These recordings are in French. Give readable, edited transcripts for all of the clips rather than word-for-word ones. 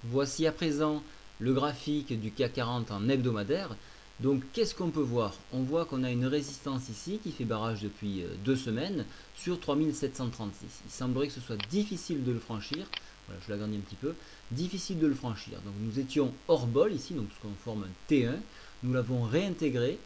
Voici à présent le graphique du CAC 40 en hebdomadaire. Donc qu'est-ce qu'on peut voir? On voit qu'on a une résistance ici qui fait barrage depuis 2 semaines sur 3736. Il semblerait que ce soit difficile de le franchir. Voilà, je l'agrandis un petit peu. Difficile de le franchir. Donc nous étions hors bol ici, donc ce qu'on forme un T1. Nous l'avons réintégré.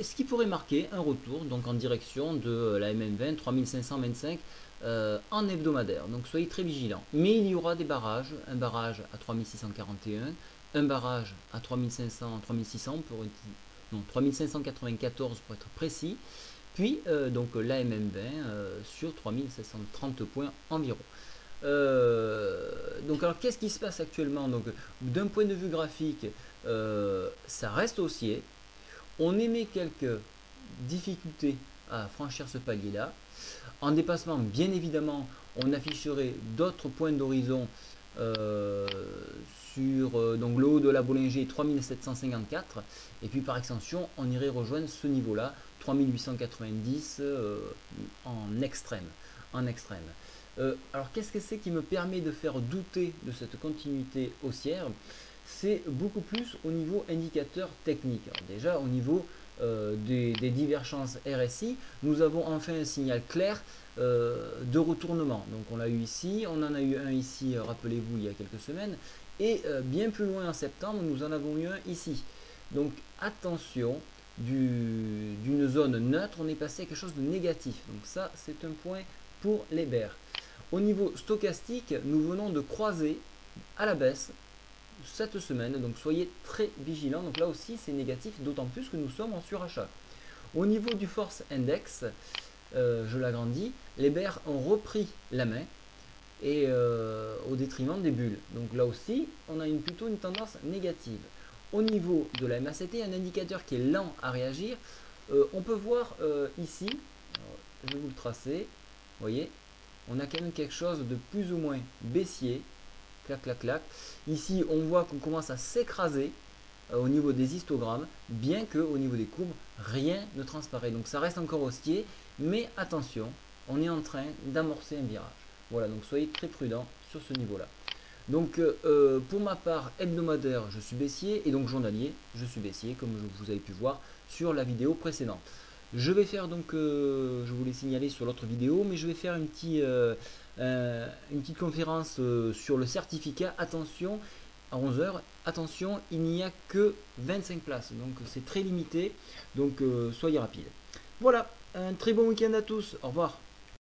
Ce qui pourrait marquer un retour donc en direction de la MM20 3525 en hebdomadaire. Donc soyez très vigilants. Mais il y aura des barrages, un barrage à 3641, un barrage à 3500, 3600 pour une, non 3594 pour être précis. Puis donc la MM20 sur 3730 points environ. Donc alors qu'est-ce qui se passe actuellement? Donc d'un point de vue graphique, ça reste haussier. On émet quelques difficultés à franchir ce palier-là. En dépassement, bien évidemment, on afficherait d'autres points d'horizon euh, sur donc le haut de la Bollinger 3754 et puis par extension on irait rejoindre ce niveau là 3890 en extrême alors qu'est-ce que c'est qui me permet de faire douter de cette continuité haussière? C'est beaucoup plus au niveau indicateur technique. Alors déjà au niveau des divergences RSI, nous avons enfin un signal clair de retournement. Donc on l'a eu ici, on en a eu un ici, rappelez-vous, il y a quelques semaines, et bien plus loin en septembre, nous en avons eu un ici. Donc attention, d'une zone neutre, on est passé à quelque chose de négatif. Donc ça, c'est un point pour les bears. Au niveau stochastique, nous venons de croiser à la baisse cette semaine, donc soyez très vigilants. Donc là aussi, c'est négatif, d'autant plus que nous sommes en surachat. Au niveau du force index, je l'agrandis, les bears ont repris la main et au détriment des bulles. Donc là aussi, on a plutôt une tendance négative. Au niveau de la MACD, un indicateur qui est lent à réagir, on peut voir ici, je vais vous le tracer, vous voyez, on a quand même quelque chose de plus ou moins baissier, clac clac clac. Ici, on voit qu'on commence à s'écraser au niveau des histogrammes, bien que au niveau des courbes, rien ne transparaît. Donc ça reste encore haussier, mais attention, on est en train d'amorcer un virage. Voilà, donc soyez très prudents sur ce niveau-là. Donc pour ma part, hebdomadaire, je suis baissier, et donc journalier, je suis baissier, comme vous avez pu voir sur la vidéo précédente. Je vais faire donc, je vous l'ai signalé sur l'autre vidéo, mais je vais faire une petite conférence sur le certificat. Attention, à 11 heures. Attention, il n'y a que 25 places, donc c'est très limité, donc soyez rapides. Voilà, un très bon week-end à tous, au revoir.